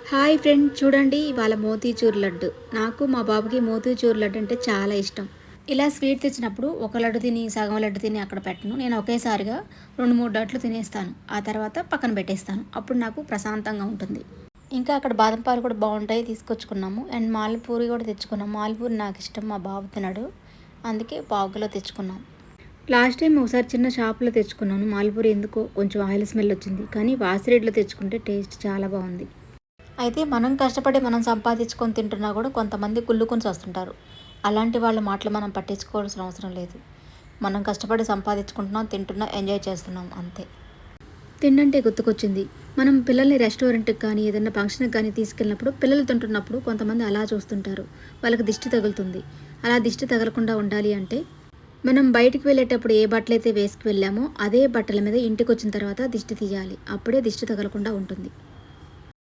Hi friend, చూడండి ఇవాళ మోతీచూర్ లడ్డు. నాకు మా బాబుకి మోతీచూర్ లడ్డు అంటే చాలా ఇష్టం. ఇలా స్వీట్ తెచ్చినప్పుడు ఒక లడ్డు తిని సగం లడ్డు తిని అక్కడ పెట్టను. నేను ఒకేసారిగా 2-3 లడ్లు తినేస్తాను. ఆ తర్వాత పక్కన పెట్టేస్తాను. అప్పుడు నాకు ప్రశాంతంగా ఉంటుంది. ఇంకా అక్కడ బాదం పాలు కూడా బాగుంటాయి, తీసుకొచ్చుకున్నాము. అండ్ మాల్పూరి కూడా తెచ్చుకున్నాం. మాల్పూరి నాకు ఇష్టం, మా బాబు తినడు, అందుకే పావు కిలో తెచ్చుకున్నాం. లాస్ట్ టైం ఒకసారి చిన్న షాప్లో తెచ్చుకున్నాను మాల్పూరి. ఎందుకో కొంచెం ఆయిల్ స్మెల్ వచ్చింది, కానీ వాసిరెడ్లో తెచ్చుకుంటే టేస్ట్ చాలా బాగుంది. అయితే మనం కష్టపడి మనం సంపాదించుకొని తింటున్నా కూడా కొంతమంది కుళ్ళుకొని వస్తుంటారు. అలాంటి వాళ్ళ మాటలు మనం పట్టించుకోవాల్సిన అవసరం లేదు. మనం కష్టపడి సంపాదించుకుంటున్నాం, తింటున్నాం, ఎంజాయ్ చేస్తున్నాం, అంతే. తిండంటే గుర్తుకొచ్చింది. మనం పిల్లల్ని రెస్టారెంట్కి కానీ ఏదైనా ఫంక్షన్కి కానీ తీసుకెళ్ళినప్పుడు పిల్లలు తింటున్నప్పుడు కొంతమంది అలా చూస్తుంటారు. వాళ్ళకి దిష్టి తగులుతుంది. అలా దిష్టి తగలకుండా ఉండాలి అంటే మనం బయటికి వెళ్ళేటప్పుడు ఏ బట్టలైతే వేసుకు వెళ్ళామో అదే బట్టల మీద ఇంటికి వచ్చిన తర్వాత దిష్టి తీయాలి. అప్పుడే దిష్టి తగలకుండా ఉంటుంది.